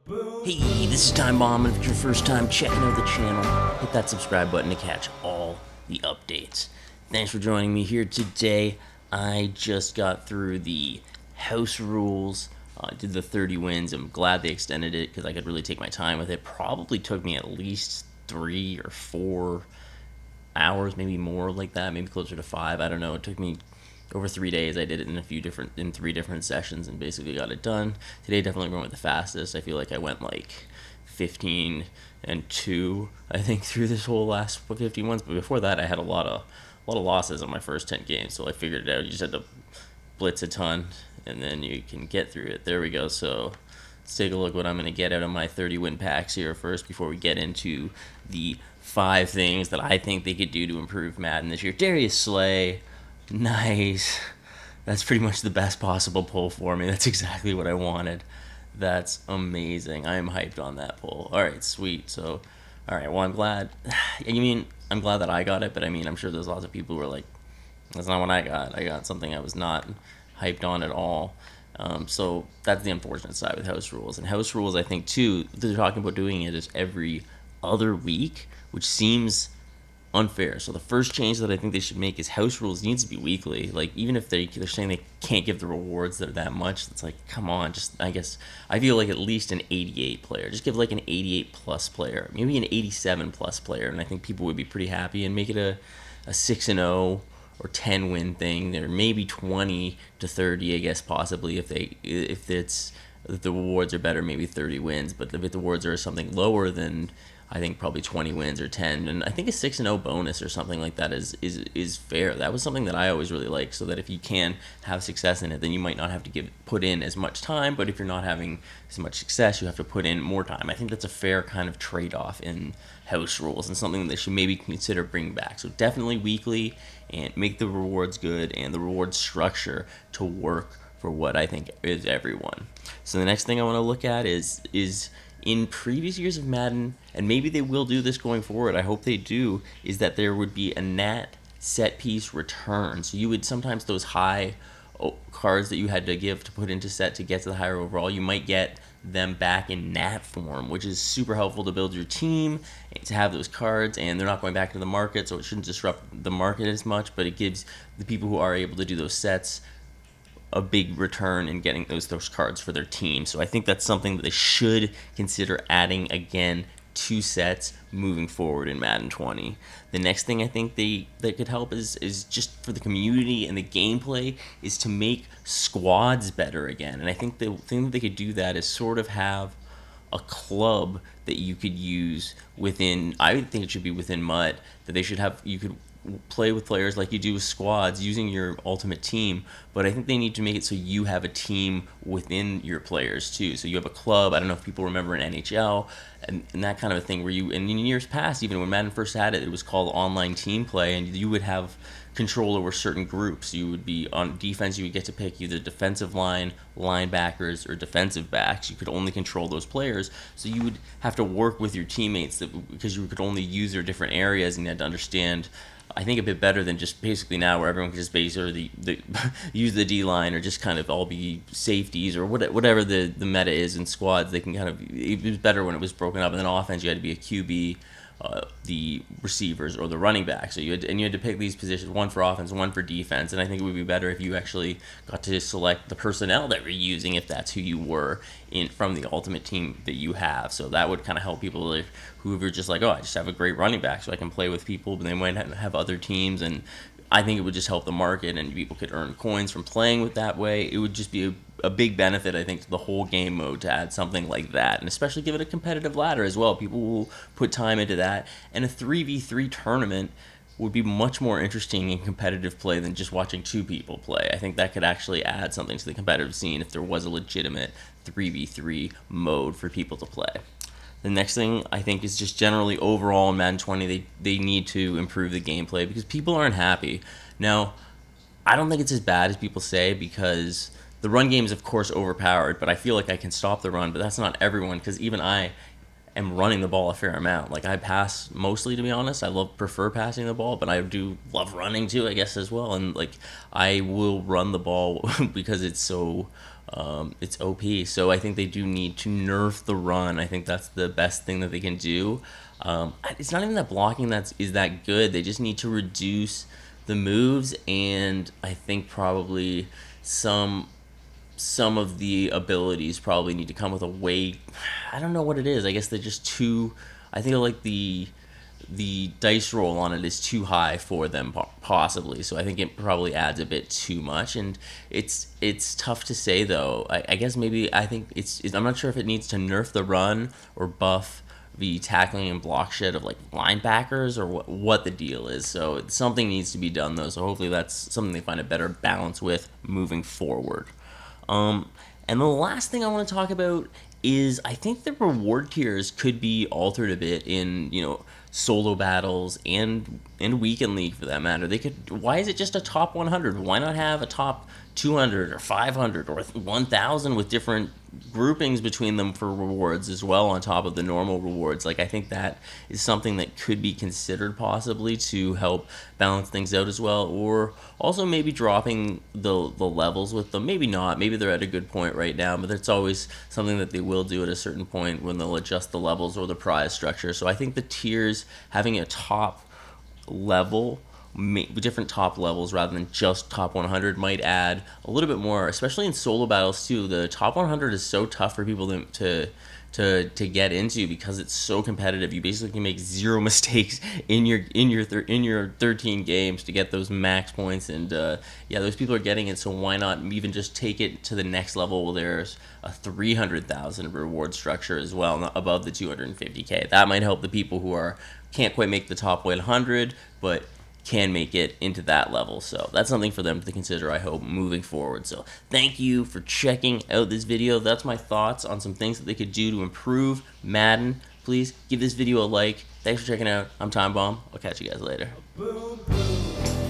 Hey, this is Time Bomb, and if it's your first time checking out the channel, hit that subscribe button to catch all the updates. Thanks for joining me here today. I just got through the house rules. I did the 30 wins. I'm glad they extended it because I could really take my time with it. Probably took me at least 3 or 4 hours, maybe more like that, maybe closer to 5. I don't know. It took me over 3 days. I did it in 3 different sessions and basically got it done. Today definitely went the fastest. I feel like I went like 15 and 2, I think, through this whole last 15 ones. But before that, I had a lot of losses on my first 10 games. So I figured it out. You just had to blitz a ton, and then you can get through it. There we go. So let's take a look what I'm going to get out of my 30 win packs here first before we get into the 5 things that I think they could do to improve Madden this year. Darius Slay. Nice. That's pretty much the best possible pull for me. That's exactly what I wanted. That's amazing. I am hyped on that pull. All right, sweet. So, all right, well, I'm glad. I'm glad that I got it, but I'm sure there's lots of people who are like, that's not what I got. I got something I was not hyped on at all. So that's the unfortunate side with house rules. And house rules, I think, too, they're talking about doing it as every other week, which seems unfair. So the first change that I think they should make is house rules needs to be weekly. Like, even if they're saying they can't give the rewards that much, it's like, come on. Just, I guess I feel like at least an 88 player. Just give like an 88 plus player, maybe an 87 plus player, and I think people would be pretty happy, and make it a 6-0 or 10 win thing. There maybe 20 to 30, I guess, possibly if the rewards are better, maybe 30 wins. But if the rewards are something lower, then I think probably 20 wins or 10, and I think a 6-0 bonus or something like that is fair. That was something that I always really liked, so that if you can have success in it, then you might not have to put in as much time, but if you're not having as much success, you have to put in more time. I think that's a fair kind of trade-off in house rules, and something that they should maybe consider bringing back. So definitely weekly, and make the rewards good, and the reward structure to work for what I think is everyone. So the next thing I want to look at is in previous years of Madden, and maybe they will do this going forward, I hope they do, is that there would be a nat set piece return. So you would sometimes, those high cards that you had to give to put into set to get to the higher overall, you might get them back in nat form, which is super helpful to build your team, to have those cards, and they're not going back to the market, so it shouldn't disrupt the market as much, but it gives the people who are able to do those sets a big return in getting those cards for their team. So I think that's something that they should consider adding again to sets moving forward in Madden 20. The next thing I think that could help is just for the community and the gameplay, is to make squads better again. And I think the thing that they could do that is sort of have a club that you could use within, I would think it should be within MUT, that they should have, you could play with players like you do with squads using your ultimate team, but I think they need to make it so you have a team within your players too. So you have a club. I don't know if people remember in NHL and that kind of a thing, where you, and in years past, even when Madden first had it, it was called online team play, and you would have control over certain groups. You would be on defense, you would get to pick either defensive line, linebackers, or defensive backs. You could only control those players, so you would have to work with your teammates because you could only use their different areas, and you had to understand, I think, a bit better than just basically now, where everyone can just basically use the D-line, or just kind of all be safeties, or whatever the meta is in squads. They can kind of, it was better when it was broken up, and then offense you had to be a QB, the receivers, or the running back. So you had to pick these positions, one for offense, one for defense. And I think it would be better if you actually got to select the personnel that you're using, if that's who you were from the ultimate team that you have. So that would kind of help people who are just like, oh, I just have a great running back, so I can play with people, but they might have other teams, and I think it would just help the market, and people could earn coins from playing with that way. It would just be a big benefit, I think, to the whole game mode to add something like that, and especially give it a competitive ladder as well. People will put time into that, and a 3v3 tournament would be much more interesting in competitive play than just watching 2 people play. I think that could actually add something to the competitive scene if there was a legitimate 3v3 mode for people to play. The next thing I think is just generally overall in Madden 20, they need to improve the gameplay because people aren't happy. Now, I don't think it's as bad as people say, because the run game is, of course, overpowered, but I feel like I can stop the run, but that's not everyone, because even I am running the ball a fair amount. Like, I pass mostly, to be honest. I prefer passing the ball, but I do love running too, I guess, as well. And like, I will run the ball because it's so It's OP. So I think they do need to nerf the run. I think that's the best thing that they can do. It's not even that blocking is that good. They just need to reduce the moves, and I think probably some some of the abilities probably need to come with a way. I don't know what it is. I guess they're just too. I think like the dice roll on it is too high for them possibly. So I think it probably adds a bit too much, and it's tough to say though. I guess maybe I think I'm not sure if it needs to nerf the run or buff the tackling and block shit of like linebackers or what the deal is. So something needs to be done though. So hopefully that's something they find a better balance with moving forward. And the last thing I want to talk about is I think the reward tiers could be altered a bit in solo battles and weekend league for that matter. They could. Why is it just a top 100? Why not have a top 200 or 500 or 1,000 with different groupings between them for rewards as well on top of the normal rewards? Like I think that is something that could be considered possibly to help balance things out as well, or also maybe dropping the levels with them. Maybe not. Maybe they're at a good point right now, but that's always something that they will do at a certain point when they'll adjust the levels or the prize structure. So I think the tiers having a top level, different top levels rather than just top 100 might add a little bit more, especially in solo battles too. The top 100 is so tough for people to get into because it's so competitive. You basically can make zero mistakes in your 13 games to get those max points, and yeah, those people are getting it. So why not even just take it to the next level? Well, there's a 300,000 reward structure as well, not above the 250k. That might help the people who can't quite make the top 100, but can make it into that level. So that's something for them to consider, I hope, moving forward. So thank you for checking out this video. That's my thoughts on some things that they could do to improve Madden. Please give this video a like. Thanks for checking out. I'm Time Bomb. I'll catch you guys later. Boom, boom.